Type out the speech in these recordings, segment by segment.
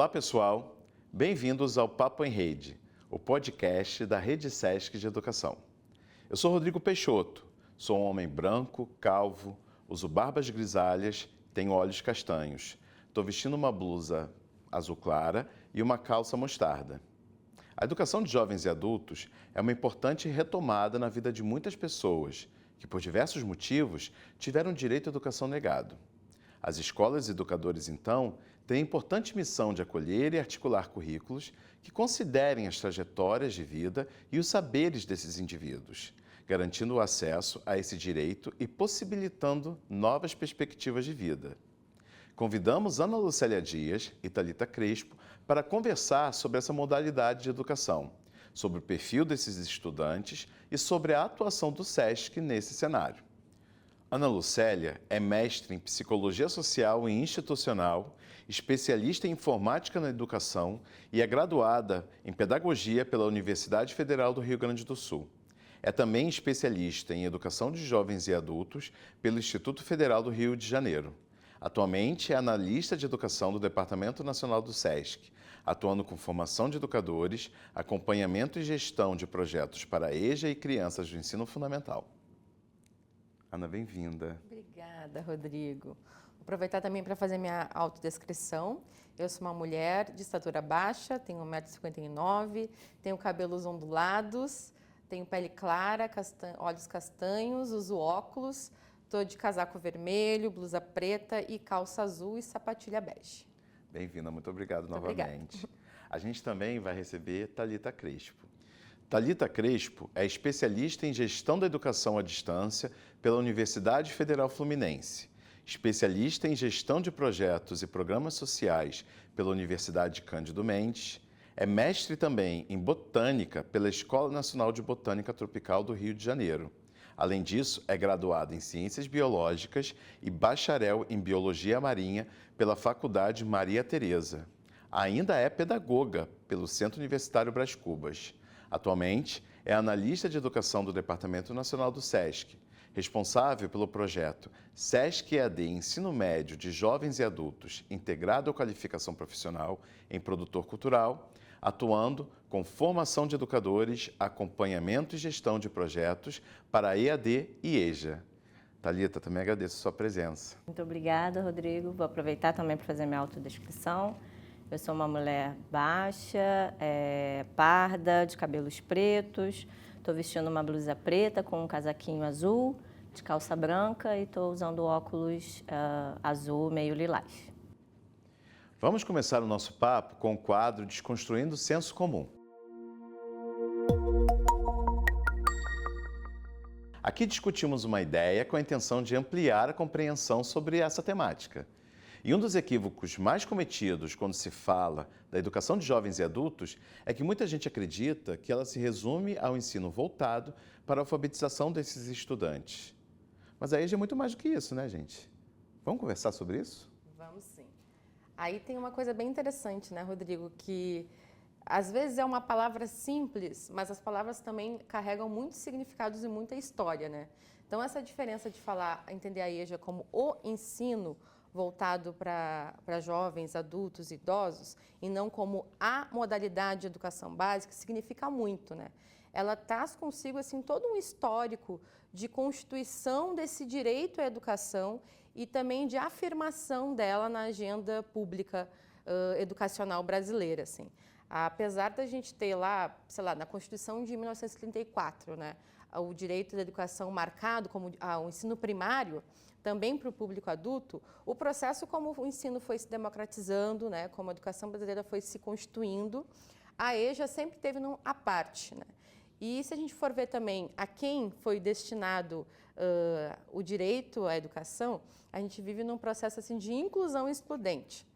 Olá, pessoal. Bem-vindos ao Papo em Rede, o podcast da Rede Sesc de Educação. Eu sou Rodrigo Peixoto, sou um homem branco, calvo, uso barbas grisalhas, tenho olhos castanhos. Estou vestindo uma blusa azul clara e uma calça mostarda. A educação de jovens e adultos é uma importante retomada na vida de muitas pessoas que, por diversos motivos, tiveram direito à educação negado. As escolas e educadores, então, têm a importante missão de acolher e articular currículos que considerem as trajetórias de vida e os saberes desses indivíduos, garantindo o acesso a esse direito e possibilitando novas perspectivas de vida. Convidamos Ana Lucélia Dias e Thalita Crespo para conversar sobre essa modalidade de educação, sobre o perfil desses estudantes e sobre a atuação do SESC nesse cenário. Ana Lucélia é mestre em Psicologia Social e Institucional, especialista em Informática na Educação e é graduada em Pedagogia pela Universidade Federal do Rio Grande do Sul. É também especialista em Educação de Jovens e Adultos pelo Instituto Federal do Rio de Janeiro. Atualmente é analista de educação do Departamento Nacional do SESC, atuando com formação de educadores, acompanhamento e gestão de projetos para EJA e crianças do ensino fundamental. Ana, bem-vinda. Obrigada, Rodrigo. Vou aproveitar também para fazer minha autodescrição. Eu sou uma mulher de estatura baixa, tenho 1,59 m, tenho cabelos ondulados, tenho pele clara, olhos castanhos, uso óculos, estou de casaco vermelho, blusa preta e calça azul e sapatilha bege. Bem-vinda, muito obrigado novamente. Obrigada. A gente também vai receber Thalita Crespo. Thalita Crespo é especialista em Gestão da Educação à Distância pela Universidade Federal Fluminense, especialista em Gestão de Projetos e Programas Sociais pela Universidade Cândido Mendes, é mestre também em Botânica pela Escola Nacional de Botânica Tropical do Rio de Janeiro. Além disso, é graduada em Ciências Biológicas e bacharel em Biologia Marinha pela Faculdade Maria Tereza. Ainda é pedagoga pelo Centro Universitário Brás Cubas. Atualmente, é analista de educação do Departamento Nacional do SESC, responsável pelo projeto SESC EAD Ensino Médio de Jovens e Adultos integrado à qualificação profissional em produtor cultural, atuando com formação de educadores, acompanhamento e gestão de projetos para EAD e EJA. Thalita, também agradeço a sua presença. Muito obrigada, Rodrigo. Vou aproveitar também para fazer minha autodescrição. Eu sou uma mulher baixa, parda, de cabelos pretos, estou vestindo uma blusa preta com um casaquinho azul, de calça branca e estou usando óculos azul meio lilás. Vamos começar o nosso papo com o quadro Desconstruindo o Senso Comum. Aqui discutimos uma ideia com a intenção de ampliar a compreensão sobre essa temática. E um dos equívocos mais cometidos quando se fala da educação de jovens e adultos é que muita gente acredita que ela se resume ao ensino voltado para a alfabetização desses estudantes. Mas a EJA é muito mais do que isso, né, gente? Vamos conversar sobre isso? Vamos sim. Aí tem uma coisa bem interessante, né, Rodrigo, que às vezes é uma palavra simples, mas as palavras também carregam muitos significados e muita história, né? Então essa diferença de entender a EJA como o ensino voltado para jovens, adultos, idosos, e não como a modalidade de educação básica, significa muito, né? Ela traz consigo assim todo um histórico de constituição desse direito à educação e também de afirmação dela na agenda pública educacional brasileira, assim. Apesar da gente ter lá, sei lá, na Constituição de 1934, né, o direito da educação marcado como o ensino primário, também para o público adulto, o processo como o ensino foi se democratizando, né, como a educação brasileira foi se constituindo, a EJA sempre teve à parte, né? E se a gente for ver também a quem foi destinado o direito à educação, a gente vive num processo assim, de inclusão excludente.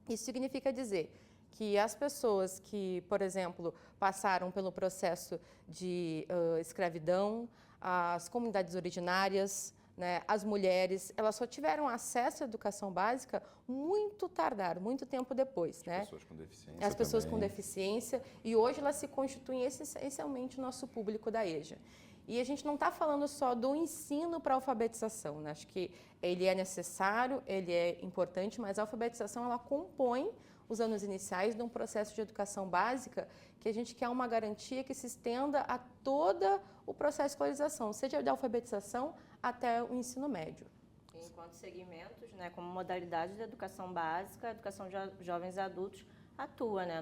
Isso significa dizer que as pessoas que, por exemplo, passaram pelo processo de escravidão, as comunidades originárias, né, as mulheres, elas só tiveram acesso à educação básica muito tardar, muito tempo depois. As pessoas com deficiência As pessoas também. Com deficiência, e hoje elas se constituem essencialmente o nosso público da EJA. E a gente não está falando só do ensino para a alfabetização, né? Acho que ele é necessário, ele é importante, mas a alfabetização ela compõe os anos iniciais de um processo de educação básica que a gente quer uma garantia que se estenda a todo o processo de escolarização, seja da alfabetização até o ensino médio. Enquanto segmentos, né, como modalidade de educação básica, a educação de jovens e adultos atua, né,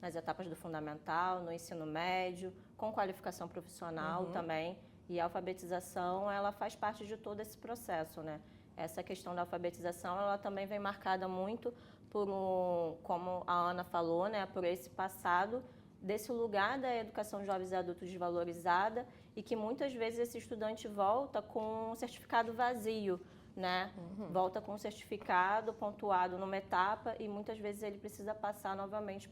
nas etapas do fundamental, no ensino médio, com qualificação profissional também. E a alfabetização, ela faz parte de todo esse processo, né? Essa questão da alfabetização, ela também vem marcada muito por como a Ana falou, né, por esse passado desse lugar da educação de jovens e adultos desvalorizada e que muitas vezes esse estudante volta com um certificado vazio, né? Volta com um certificado pontuado numa etapa e muitas vezes ele precisa passar novamente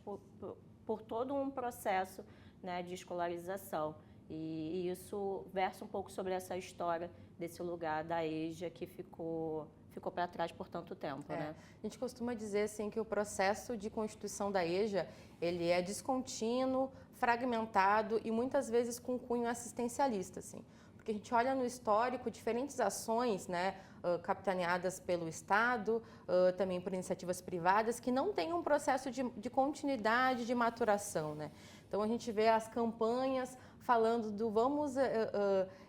por todo um processo, né, de escolarização. E isso versa um pouco sobre essa história desse lugar da EJA que ficou para trás por tanto tempo, né? A gente costuma dizer assim que o processo de constituição da EJA, ele é descontínuo, fragmentado e muitas vezes com cunho assistencialista, assim. Porque a gente olha no histórico diferentes ações, né, capitaneadas pelo Estado, também por iniciativas privadas, que não têm um processo de continuidade, de maturação, né? Então a gente vê as campanhas falando do vamos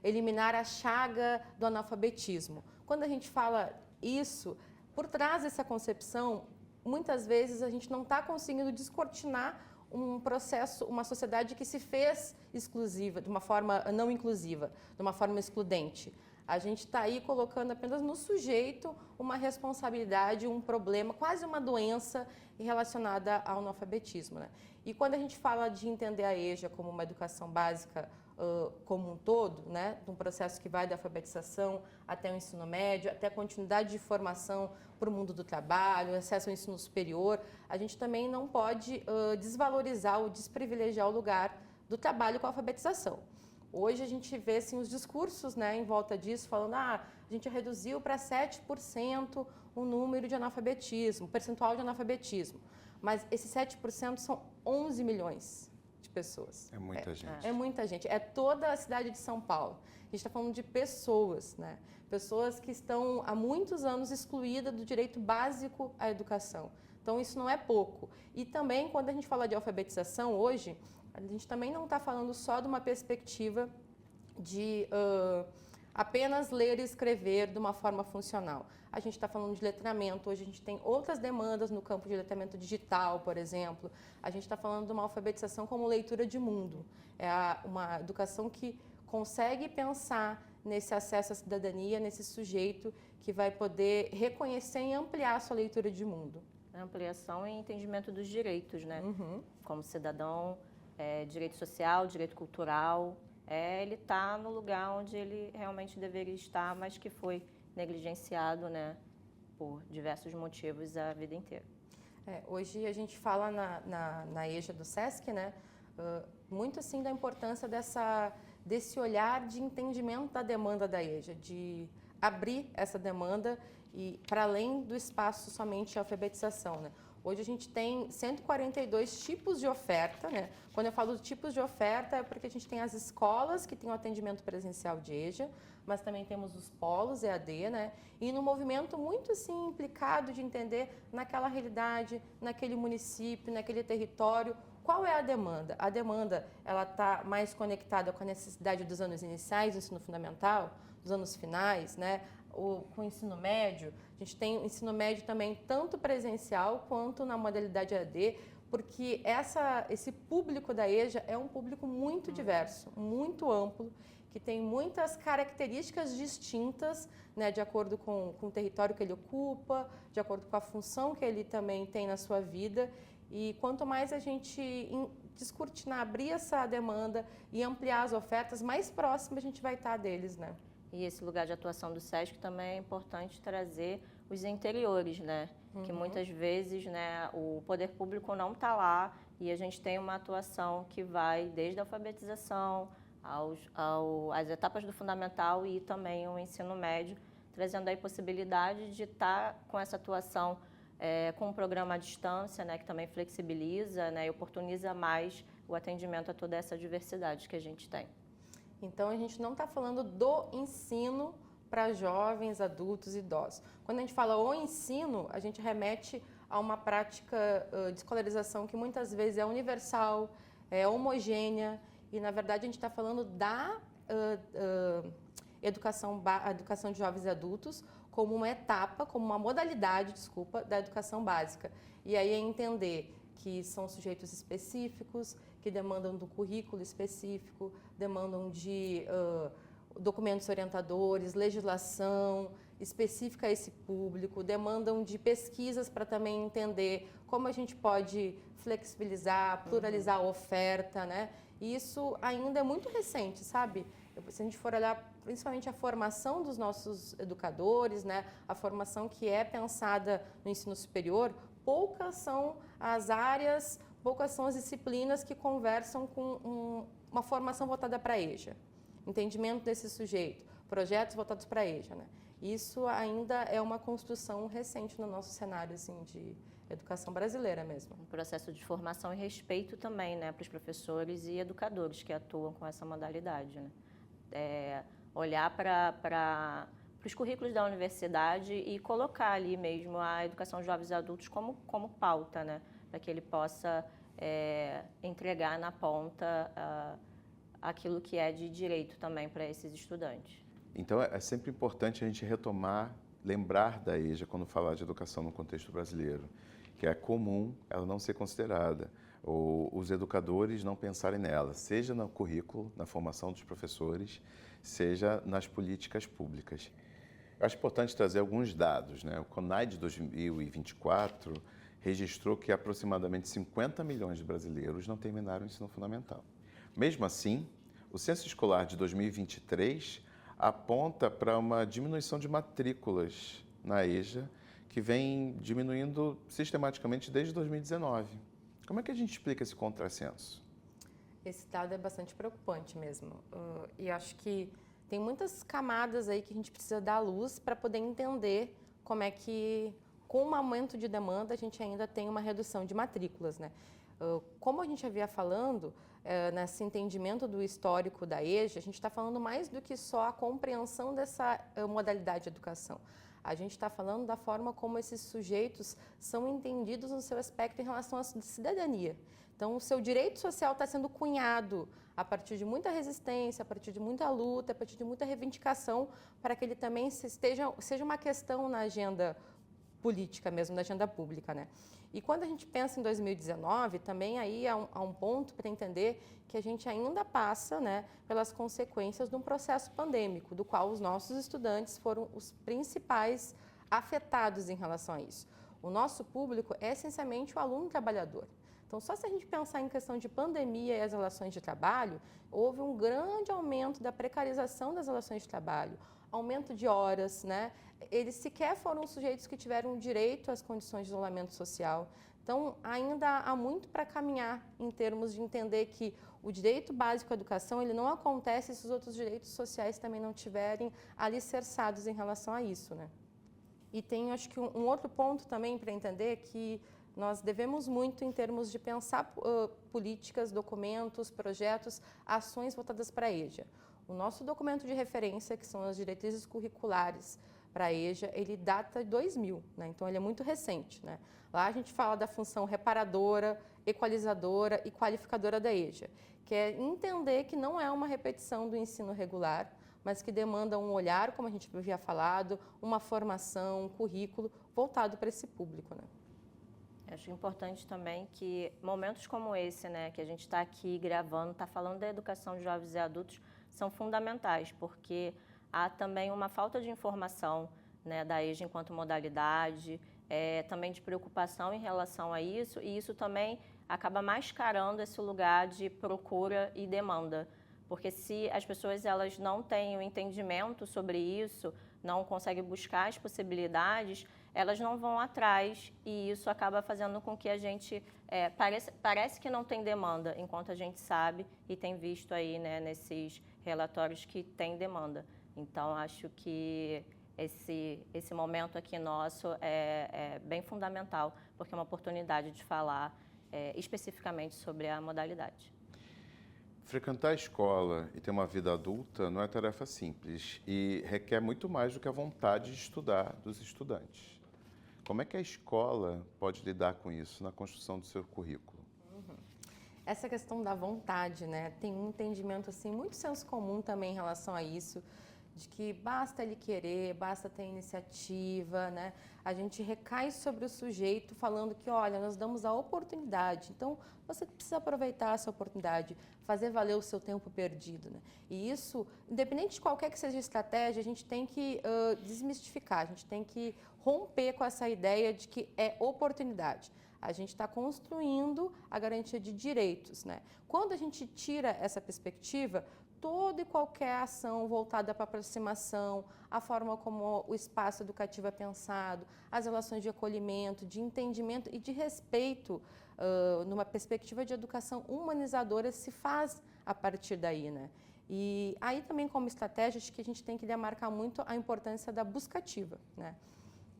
eliminar a chaga do analfabetismo. Quando a gente fala isso, por trás dessa concepção, muitas vezes a gente não está conseguindo descortinar um processo, uma sociedade que se fez exclusiva, de uma forma não inclusiva, de uma forma excludente. A gente está aí colocando apenas no sujeito uma responsabilidade, um problema, quase uma doença relacionada ao analfabetismo, né? E quando a gente fala de entender a EJA como uma educação básica como um todo, né, de um processo que vai da alfabetização até o ensino médio, até a continuidade de formação para o mundo do trabalho, acesso ao ensino superior, a gente também não pode desvalorizar ou desprivilegiar o lugar do trabalho com a alfabetização. Hoje a gente vê assim, os discursos, né, em volta disso, falando a gente reduziu para 7% o número de analfabetismo, o percentual de analfabetismo, mas esses 7% são 11 milhões de pessoas. É muita gente. É muita gente. É toda a cidade de São Paulo. A gente está falando de pessoas, né? Pessoas que estão há muitos anos excluídas do direito básico à educação. Então, isso não é pouco. E também, quando a gente fala de alfabetização hoje, a gente também não está falando só de uma perspectiva de apenas ler e escrever de uma forma funcional. A gente está falando de letramento, hoje a gente tem outras demandas no campo de letramento digital, por exemplo. A gente está falando de uma alfabetização como leitura de mundo. É uma educação que consegue pensar nesse acesso à cidadania, nesse sujeito que vai poder reconhecer e ampliar a sua leitura de mundo. Ampliação e entendimento dos direitos, né? Como cidadão, direito social, direito cultural, ele está no lugar onde ele realmente deveria estar, mas que foi negligenciado, né, por diversos motivos a vida inteira. Hoje a gente fala na EJA do SESC, né, muito assim da importância desse olhar de entendimento da demanda da EJA, de abrir essa demanda e para além do espaço somente de alfabetização, né? Hoje a gente tem 142 tipos de oferta, né? Quando eu falo de tipos de oferta é porque a gente tem as escolas que têm o atendimento presencial de EJA, mas também temos os polos EAD, né? E no movimento muito assim implicado de entender naquela realidade, naquele município, naquele território, qual é a demanda? A demanda, ela está mais conectada com a necessidade dos anos iniciais do ensino fundamental, dos anos finais, né? Com o ensino médio, a gente tem o ensino médio também tanto presencial quanto na modalidade EAD, porque esse público da EJA é um público muito diverso, muito amplo, que tem muitas características distintas, né, de acordo com o território que ele ocupa, de acordo com a função que ele também tem na sua vida. E quanto mais a gente descortinar, abrir essa demanda e ampliar as ofertas, mais próximo a gente vai estar deles, né? E esse lugar de atuação do SESC também é importante trazer os interiores, né? Que muitas vezes, né, o poder público não está lá e a gente tem uma atuação que vai desde a alfabetização às etapas do fundamental e também o ensino médio, trazendo aí possibilidade de estar com essa atuação com um programa à distância, né, que também flexibiliza, né, e oportuniza mais o atendimento a toda essa diversidade que a gente tem. Então, a gente não está falando do ensino para jovens, adultos e idosos. Quando a gente fala o ensino, a gente remete a uma prática de escolarização que muitas vezes é universal, é homogênea, e na verdade a gente está falando da educação de jovens e adultos como uma etapa, como uma modalidade, desculpa, da educação básica. E aí é entender que são sujeitos específicos, que demandam do currículo específico, demandam de documentos orientadores, legislação específica a esse público, demandam de pesquisas para também entender como a gente pode flexibilizar, pluralizar a oferta, né? E isso ainda é muito recente, sabe? Se a gente for olhar principalmente a formação dos nossos educadores, né, a formação que é pensada no ensino superior, poucas são as áreas, poucas são as disciplinas que conversam com uma formação voltada para a EJA, entendimento desse sujeito, projetos voltados para a EJA, né? Isso ainda é uma construção recente no nosso cenário assim, de educação brasileira mesmo. Um processo de formação e respeito também, né, para os professores e educadores que atuam com essa modalidade, né? Olhar para os currículos da universidade e colocar ali mesmo a educação de jovens e adultos como pauta, né? Para que ele possa entregar na ponta aquilo que é de direito também para esses estudantes. Então, é sempre importante a gente retomar, lembrar da EJA quando falar de educação no contexto brasileiro, que é comum ela não ser considerada, ou os educadores não pensarem nela, seja no currículo, na formação dos professores, seja nas políticas públicas. Eu acho importante trazer alguns dados, né? O CONAI de 2024 registrou que aproximadamente 50 milhões de brasileiros não terminaram o ensino fundamental. Mesmo assim, o Censo Escolar de 2023 aponta para uma diminuição de matrículas na EJA, que vem diminuindo sistematicamente desde 2019. Como é que a gente explica esse contrassenso? Esse dado é bastante preocupante mesmo. E acho que tem muitas camadas aí que a gente precisa dar à luz para poder entender como é que, com o aumento de demanda, a gente ainda tem uma redução de matrículas, né? Como a gente havia falando, nesse entendimento do histórico da EJA, a gente está falando mais do que só a compreensão dessa modalidade de educação. A gente está falando da forma como esses sujeitos são entendidos no seu aspecto em relação à cidadania. Então, o seu direito social está sendo cunhado a partir de muita resistência, a partir de muita luta, a partir de muita reivindicação, para que ele também seja uma questão na agenda política mesmo, na agenda pública, né? E quando a gente pensa em 2019, também aí há um ponto para entender que a gente ainda passa, né, pelas consequências de um processo pandêmico, do qual os nossos estudantes foram os principais afetados em relação a isso. O nosso público é essencialmente o aluno trabalhador. Então, só se a gente pensar em questão de pandemia e as relações de trabalho, houve um grande aumento da precarização das relações de trabalho, aumento de horas, né? Eles sequer foram sujeitos que tiveram direito às condições de isolamento social. Então, ainda há muito para caminhar em termos de entender que o direito básico à educação ele não acontece se os outros direitos sociais também não tiverem alicerçados em relação a isso, né? E tem, acho que, um outro ponto também para entender que nós devemos muito em termos de pensar políticas, documentos, projetos, ações voltadas para a EJA. O nosso documento de referência, que são as diretrizes curriculares para a EJA, ele data de 2000, né? Então ele é muito recente, né? Lá a gente fala da função reparadora, equalizadora e qualificadora da EJA, que é entender que não é uma repetição do ensino regular, mas que demanda um olhar, como a gente havia falado, uma formação, um currículo voltado para esse público, né? Acho importante também que momentos como esse, né, que a gente está aqui gravando, está falando da educação de jovens e adultos, são fundamentais, porque há também uma falta de informação, né, da EJA enquanto modalidade, também de preocupação em relação a isso, e isso também acaba mascarando esse lugar de procura e demanda. Porque se as pessoas elas não têm o entendimento sobre isso, não conseguem buscar as possibilidades, elas não vão atrás e isso acaba fazendo com que a gente parece que não tem demanda, enquanto a gente sabe e tem visto aí, né, nesses relatórios que tem demanda. Então, acho que esse momento aqui nosso é bem fundamental, porque é uma oportunidade de falar especificamente sobre a modalidade. Frequentar a escola e ter uma vida adulta não é tarefa simples e requer muito mais do que a vontade de estudar dos estudantes. Como é que a escola pode lidar com isso na construção do seu currículo? Essa questão da vontade, né? Tem um entendimento assim muito senso comum também em relação a isso, de que basta ele querer, basta ter iniciativa, né? A gente recai sobre o sujeito falando que, olha, nós damos a oportunidade, então você precisa aproveitar essa oportunidade, fazer valer o seu tempo perdido, né? E isso, independente de qualquer que seja a estratégia, a gente tem que desmistificar, a gente tem que romper com essa ideia de que é oportunidade. A gente está construindo a garantia de direitos, né? Quando a gente tira essa perspectiva, toda e qualquer ação voltada para aproximação, a forma como o espaço educativo é pensado, as relações de acolhimento, de entendimento e de respeito, numa perspectiva de educação humanizadora, se faz a partir daí, né? E aí também como estratégia, acho que a gente tem que demarcar muito a importância da buscativa, né?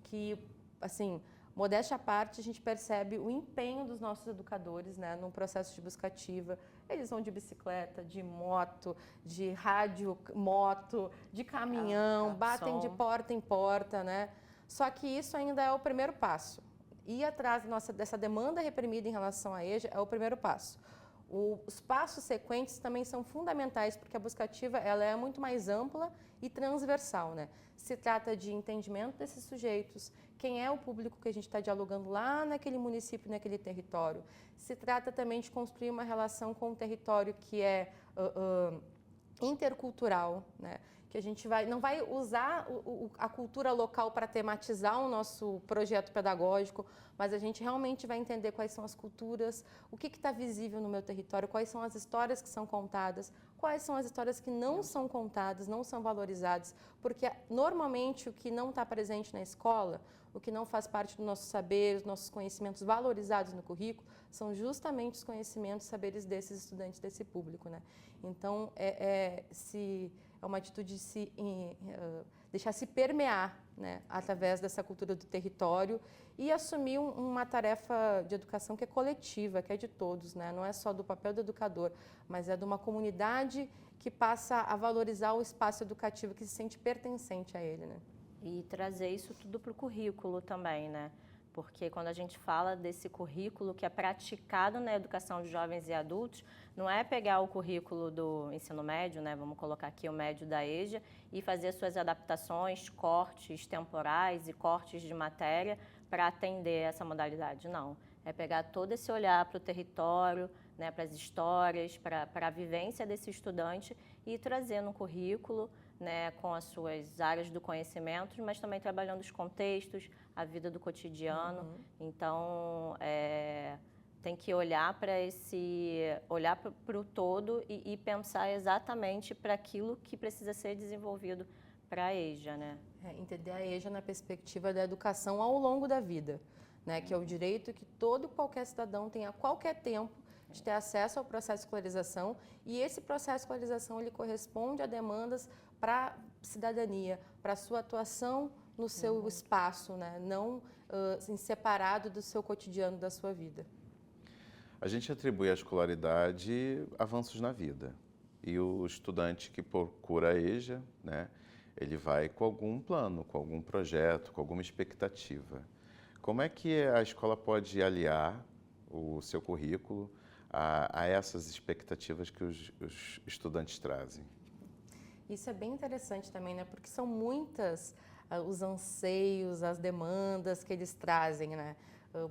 Que, assim, modéstia à parte, a gente percebe o empenho dos nossos educadores, né, num processo de buscativa. Eles vão de bicicleta, de moto, de rádio, moto, de caminhão, batem de porta em porta, né? Só que isso ainda é o primeiro passo. Ir atrás dessa demanda reprimida em relação à EJA é o primeiro passo. Os passos sequentes também são fundamentais, porque a buscativa ela é muito mais ampla e transversal, né? Se trata de entendimento desses sujeitos, quem é o público que a gente está dialogando lá naquele município, naquele território. Se trata também de construir uma relação com o território que é intercultural, né? Que a gente não vai usar a cultura local para tematizar o nosso projeto pedagógico, mas a gente realmente vai entender quais são as culturas, o que está visível no meu território, quais são as histórias que são contadas, quais são as histórias que não são contadas, não são valorizadas, porque normalmente o que não está presente na escola, o que não faz parte do nosso saber, os nossos conhecimentos valorizados no currículo, são justamente os conhecimentos, saberes desses estudantes, desse público, né? Então, é uma atitude de deixar se permear, né, através dessa cultura do território e assumir uma tarefa de educação que é coletiva, que é de todos, né? Não é só do papel do educador, mas é de uma comunidade que passa a valorizar o espaço educativo, que se sente pertencente a ele, né? E trazer isso tudo para o currículo também, né? Porque quando a gente fala desse currículo que é praticado na educação de jovens e adultos, não é pegar o currículo do ensino médio, né? Vamos colocar aqui o médio da EJA, e fazer suas adaptações, cortes temporais e cortes de matéria para atender essa modalidade. Não. É pegar todo esse olhar para o território, né? Para as histórias, para a vivência desse estudante e trazer no currículo, né, com as suas áreas do conhecimento, mas também trabalhando os contextos, a vida do cotidiano. Então, tem que olhar para o todo e pensar exatamente para aquilo que precisa ser desenvolvido para a EJA, né? Entender a EJA na perspectiva da educação ao longo da vida, né, que é o direito que todo e qualquer cidadão tem a qualquer tempo de ter acesso ao processo de escolarização, e esse processo de escolarização ele corresponde a demandas para a cidadania, para a sua atuação no seu espaço, né? Não assim, separado do seu cotidiano, da sua vida. A gente atribui à escolaridade avanços na vida. E o estudante que procura a EJA, né, ele vai com algum plano, com algum projeto, com alguma expectativa. Como é que a escola pode aliar o seu currículo a essas expectativas que os estudantes trazem? Isso é bem interessante também, né? Porque são muitas os anseios, as demandas que eles trazem, né?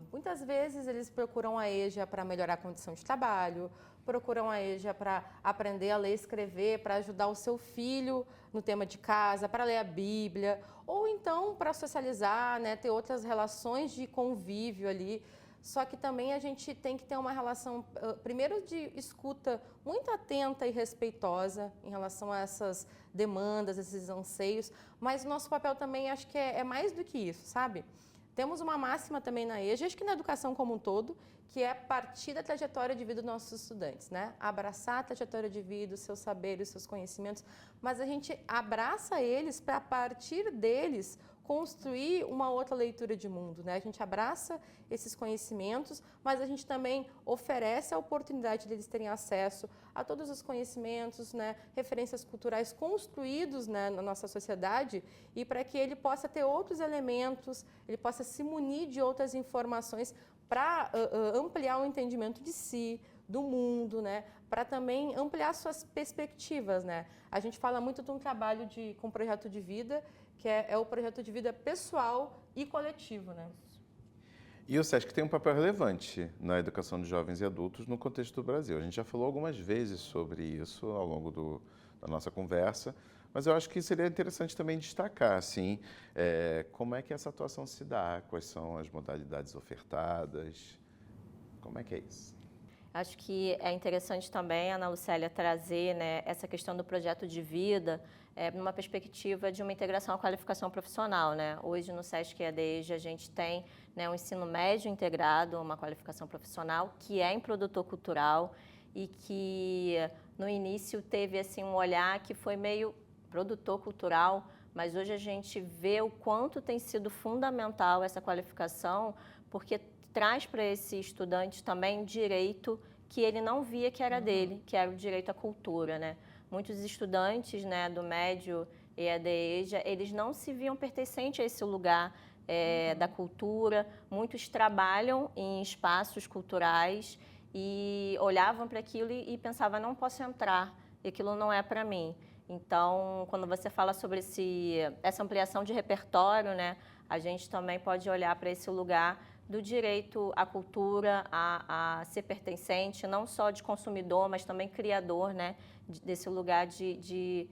Muitas vezes eles procuram a EJA para melhorar a condição de trabalho, procuram a EJA para aprender a ler e escrever, para ajudar o seu filho no tema de casa, para ler a Bíblia, ou então para socializar, né? Ter outras relações de convívio ali. Só que também a gente tem que ter uma relação, primeiro, de escuta muito atenta e respeitosa em relação a essas demandas, esses anseios, mas o nosso papel também acho que é mais do que isso, sabe? Temos uma máxima também na EJA, acho que na educação como um todo, que é partir da trajetória de vida dos nossos estudantes, né? Abraçar a trajetória de vida, os seus saberes, os seus conhecimentos, mas a gente abraça eles para, a partir deles, construir uma outra leitura de mundo, né? A gente abraça esses conhecimentos, mas a gente também oferece a oportunidade deles terem acesso a todos os conhecimentos, né, referências culturais construídos, né, na nossa sociedade, e para que ele possa ter outros elementos, ele possa se munir de outras informações para ampliar o entendimento de si, do mundo, né, para também ampliar suas perspectivas, né? A gente fala muito de um trabalho com projeto de vida, que é o projeto de vida pessoal e coletivo, né? E o SESC tem um papel relevante na educação de jovens e adultos no contexto do Brasil. A gente já falou algumas vezes sobre isso ao longo da nossa conversa, mas eu acho que seria interessante também destacar, assim, como é que essa atuação se dá, quais são as modalidades ofertadas, como é que é isso? Acho que é interessante também, Ana Lucélia, trazer, né, essa questão do projeto de vida numa perspectiva de uma integração à qualificação profissional, né? Hoje no SESC EAD a gente tem, né, um ensino médio integrado, uma qualificação profissional que é em produtor cultural e que no início teve assim um olhar que foi meio produtor cultural, mas hoje a gente vê o quanto tem sido fundamental essa qualificação, porque traz para esse estudante também direito que ele não via que era dele, que era o direito à cultura, né? Muitos estudantes, né, do médio EAD, eles não se viam pertencentes a esse lugar da cultura. Muitos trabalham em espaços culturais e olhavam para aquilo e pensavam, não posso entrar, aquilo não é para mim. Então, quando você fala sobre essa ampliação de repertório, né, a gente também pode olhar para esse lugar do direito à cultura, a ser pertencente, não só de consumidor, mas também criador, né, desse lugar de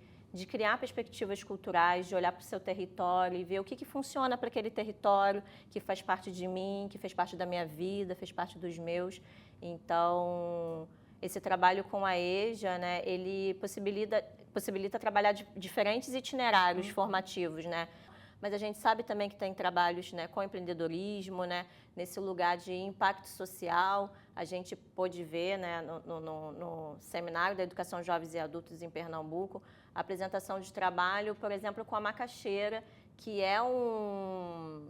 criar perspectivas culturais, de olhar para o seu território e ver o que funciona para aquele território, que faz parte de mim, que fez parte da minha vida, fez parte dos meus. Então, esse trabalho com a EJA, né, ele possibilita trabalhar diferentes itinerários formativos, né? Mas a gente sabe também que tem trabalhos, né, com empreendedorismo, né, nesse lugar de impacto social. A gente pôde ver, né, no Seminário da Educação Jovens e Adultos em Pernambuco, a apresentação de trabalho, por exemplo, com a macaxeira, que é um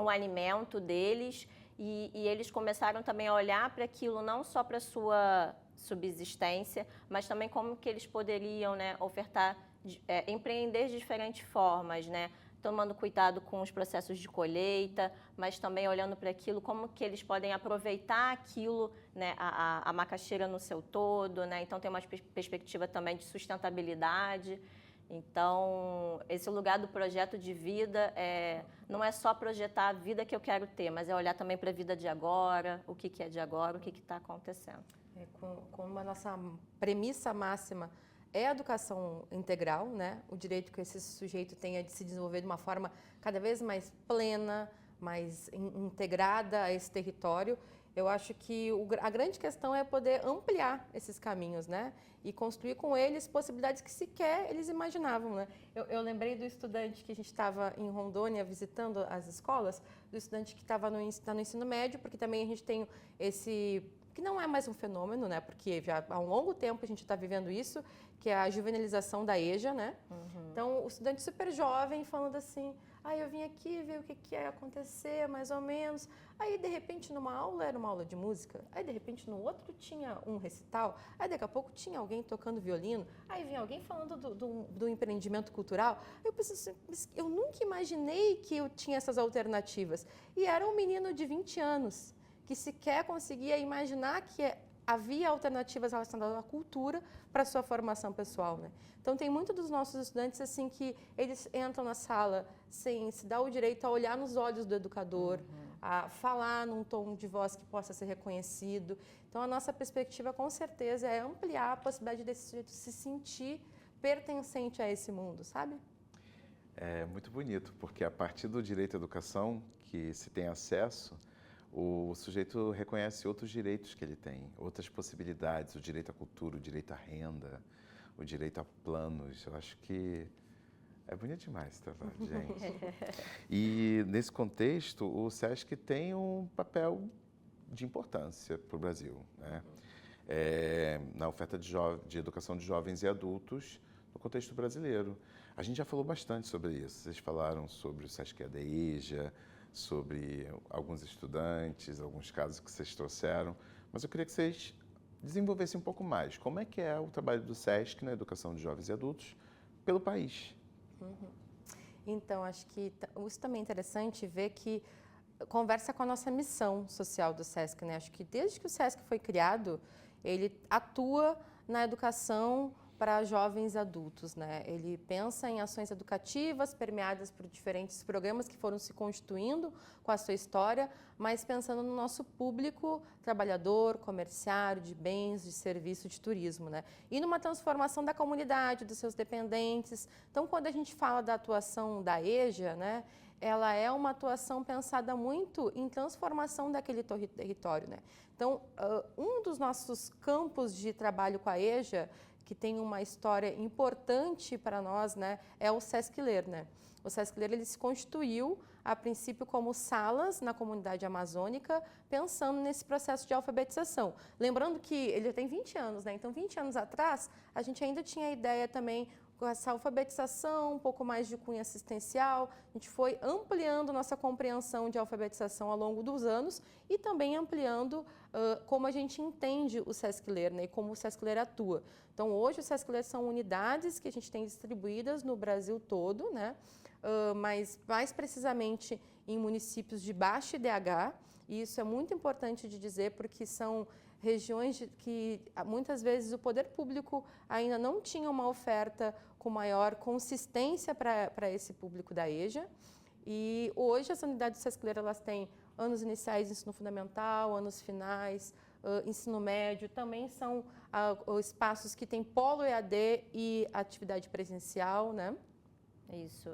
alimento deles, e eles começaram também a olhar para aquilo não só para a sua subsistência, mas também como que eles poderiam, né, ofertar, empreender de diferentes formas, né? Tomando cuidado com os processos de colheita, mas também olhando para aquilo, como que eles podem aproveitar aquilo, né, a macaxeira no seu todo, né? Então tem uma perspectiva também de sustentabilidade. Então, esse lugar do projeto de vida não é só projetar a vida que eu quero ter, mas é olhar também para a vida de agora, o que é de agora, o que está acontecendo. Como a nossa premissa máxima é a educação integral, né? O direito que esse sujeito tenha de se desenvolver de uma forma cada vez mais plena, mais integrada a esse território. Eu acho que a grande questão é poder ampliar esses caminhos, né? E construir com eles possibilidades que sequer eles imaginavam, né? Eu lembrei do estudante que a gente estava em Rondônia visitando as escolas, do estudante que estava no ensino médio, porque também a gente tem esse... que não é mais um fenômeno, né? Porque já há um longo tempo a gente está vivendo isso, que é a juvenilização da EJA, né? Então, o estudante super jovem falando assim, eu vim aqui ver o que ia acontecer, mais ou menos. Aí, de repente, numa aula era uma aula de música. Aí, de repente, no outro tinha um recital. Aí, daqui a pouco, tinha alguém tocando violino. Aí, vinha alguém falando do empreendimento cultural. Aí, eu pensei assim, eu nunca imaginei que eu tinha essas alternativas. E era um menino de 20 anos, que sequer conseguia imaginar que havia alternativas relacionadas à cultura para a sua formação pessoal, né? Então, tem muitos dos nossos estudantes assim que eles entram na sala sem se dar o direito a olhar nos olhos do educador, a falar num tom de voz que possa ser reconhecido. Então, a nossa perspectiva, com certeza, é ampliar a possibilidade desse sujeito se sentir pertencente a esse mundo, sabe? É muito bonito, porque a partir do direito à educação que se tem acesso, o sujeito reconhece outros direitos que ele tem, outras possibilidades, o direito à cultura, o direito à renda, o direito a planos. Eu acho que é bonito demais esse trabalho, gente. E, nesse contexto, o SESC tem um papel de importância para o Brasil, né? Na oferta de educação de jovens e adultos no contexto brasileiro. A gente já falou bastante sobre isso. Vocês falaram sobre o Sesc EAD EJA, sobre alguns estudantes, alguns casos que vocês trouxeram, mas eu queria que vocês desenvolvessem um pouco mais. Como é que é o trabalho do Sesc na educação de jovens e adultos pelo país? Então, acho que isso também é interessante ver que conversa com a nossa missão social do SESC, né? Acho que desde que o SESC foi criado, ele atua na educação para jovens e adultos, né? Ele pensa em ações educativas permeadas por diferentes programas que foram se constituindo com a sua história, mas pensando no nosso público trabalhador, comerciário, de bens, de serviço, de turismo, né? E numa transformação da comunidade, dos seus dependentes. Então, quando a gente fala da atuação da EJA, né? Ela é uma atuação pensada muito em transformação daquele território, né? Então, um dos nossos campos de trabalho com a EJA, que tem uma história importante para nós, né, é o Sesc Ler, né? O Sesc Ler, ele se constituiu, a princípio, como salas na comunidade amazônica, pensando nesse processo de alfabetização. Lembrando que ele já tem 20 anos, né? Então, 20 anos atrás, a gente ainda tinha a ideia também com essa alfabetização, um pouco mais de cunho assistencial. A gente foi ampliando nossa compreensão de alfabetização ao longo dos anos e também ampliando como a gente entende o Sesc Ler, né, e como o Sesc Ler atua. Então, hoje, o Sesc Ler são unidades que a gente tem distribuídas no Brasil todo, né, mas mais precisamente em municípios de baixo IDH, e isso é muito importante de dizer porque são regiões que muitas vezes o poder público ainda não tinha uma oferta com maior consistência para esse público da EJA. E hoje as unidades do Sesc Ler, elas têm anos iniciais de ensino fundamental, anos finais, ensino médio, também são espaços que têm polo EAD e atividade presencial, né? Isso.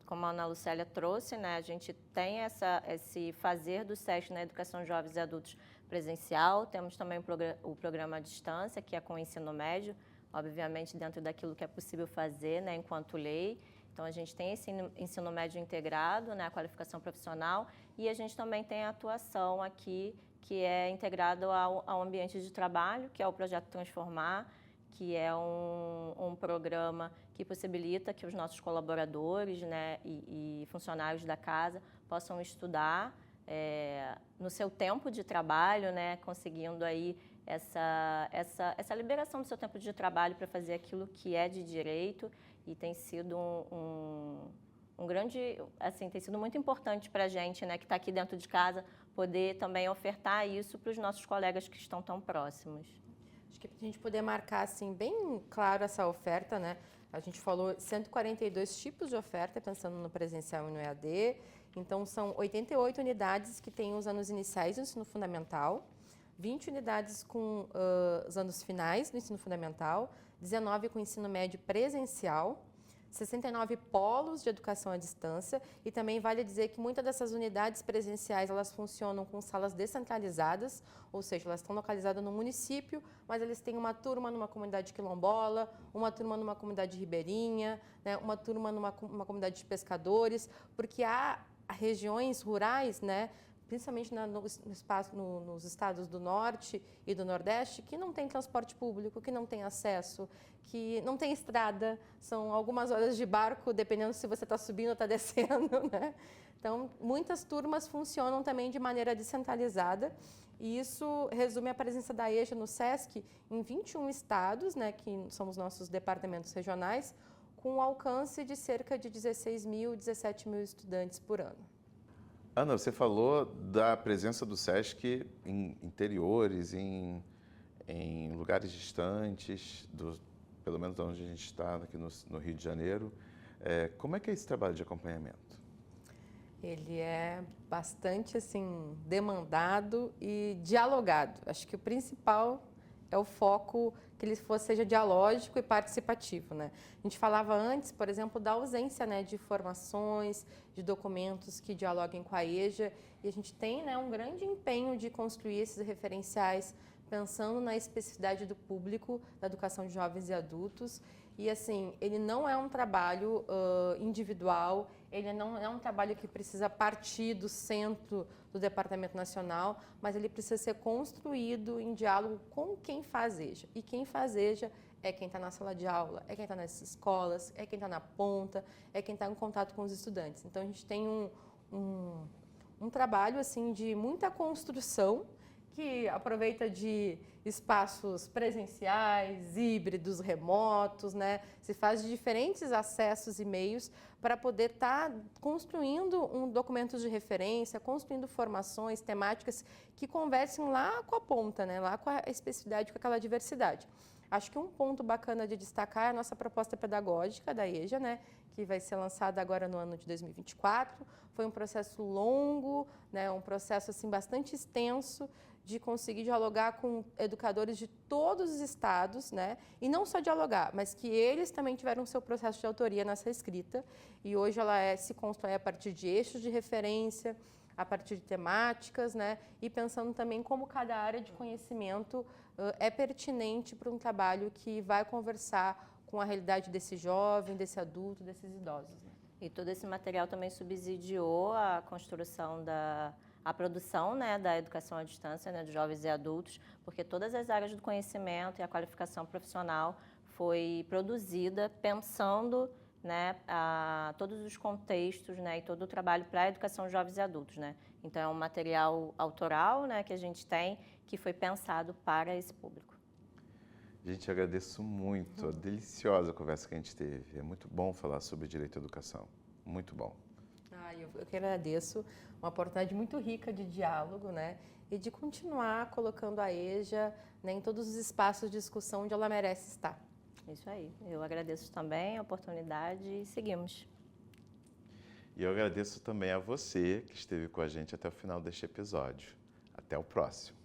Como a Ana Lucélia trouxe, né, a gente tem esse fazer do SESC na educação de jovens e adultos presencial, temos também o programa à distância, que é com o ensino médio, obviamente dentro daquilo que é possível fazer, né, enquanto lei. Então, a gente tem esse ensino médio integrado, né, a qualificação profissional, e a gente também tem a atuação aqui, que é integrado ao ambiente de trabalho, que é o Projeto Transformar, que é um programa que possibilita que os nossos colaboradores, né, e funcionários da casa possam estudar no seu tempo de trabalho, né, conseguindo aí essa liberação do seu tempo de trabalho para fazer aquilo que é de direito, e tem sido um grande, assim, tem sido muito importante para a gente, né, que está aqui dentro de casa, poder também ofertar isso para os nossos colegas que estão tão próximos. Acho que para a gente poder marcar assim bem claro essa oferta, né? A gente falou 142 tipos de oferta, pensando no presencial e no EAD. Então, são 88 unidades que têm os anos iniciais do ensino fundamental, 20 unidades com os anos finais do ensino fundamental, 19 com ensino médio presencial, 69 polos de educação à distância, e também vale dizer que muitas dessas unidades presenciais, elas funcionam com salas descentralizadas, ou seja, elas estão localizadas no município, mas eles têm uma turma numa comunidade quilombola, uma turma numa comunidade ribeirinha, né, uma turma numa comunidade de pescadores, porque há regiões rurais, né, principalmente nos estados do Norte e do Nordeste, que não tem transporte público, que não tem acesso, que não tem estrada, são algumas horas de barco, dependendo se você está subindo ou está descendo, né? Então, muitas turmas funcionam também de maneira descentralizada, e isso resume a presença da EJA no SESC em 21 estados, né, que são os nossos departamentos regionais, com um alcance de cerca de 16 mil, 17 mil estudantes por ano. Ana, você falou da presença do Sesc em interiores, em lugares distantes, pelo menos onde a gente está, aqui no Rio de Janeiro. Como é que é esse trabalho de acompanhamento? Ele é bastante assim, demandado e dialogado. Acho que o principal é o foco que ele seja dialógico e participativo, né? A gente falava antes, por exemplo, da ausência, né, de informações, de documentos que dialoguem com a EJA, e a gente tem, né, um grande empenho de construir esses referenciais pensando na especificidade do público da educação de jovens e adultos. E assim, ele não é um trabalho individual, ele não é um trabalho que precisa partir do centro do Departamento Nacional, mas ele precisa ser construído em diálogo com quem faz EJA. E quem faz EJA é quem está na sala de aula, é quem está nas escolas, é quem está na ponta, é quem está em contato com os estudantes. Então, a gente tem um trabalho assim de muita construção que aproveita de espaços presenciais, híbridos, remotos, né? Se faz de diferentes acessos e meios para poder estar construindo documentos de referência, construindo formações temáticas que conversem lá com a ponta, né? Lá com a especificidade, com aquela diversidade. Acho que um ponto bacana de destacar é a nossa proposta pedagógica da EJA, né, que vai ser lançada agora no ano de 2024. Foi um processo longo, né, um processo assim, bastante extenso de conseguir dialogar com educadores de todos os estados, né, e não só dialogar, mas que eles também tiveram seu processo de autoria nessa escrita. E hoje ela se constrói a partir de eixos de referência, a partir de temáticas, né, e pensando também como cada área de conhecimento é pertinente para um trabalho que vai conversar com a realidade desse jovem, desse adulto, desses idosos. Né? E todo esse material também subsidiou a construção a produção, né, da educação à distância, né, de jovens e adultos, porque todas as áreas do conhecimento e a qualificação profissional foi produzida pensando, né, a todos os contextos, né, e todo o trabalho para a educação de jovens e adultos, né. Então é um material autoral, né, que a gente tem, que foi pensado para esse público. Gente, agradeço muito a deliciosa conversa que a gente teve. É muito bom falar sobre direito à educação. Muito bom. Eu que agradeço. Uma oportunidade muito rica de diálogo, né? E de continuar colocando a EJA, né, em todos os espaços de discussão onde ela merece estar. Isso aí. Eu agradeço também a oportunidade e seguimos. E eu agradeço também a você que esteve com a gente até o final deste episódio. Até o próximo.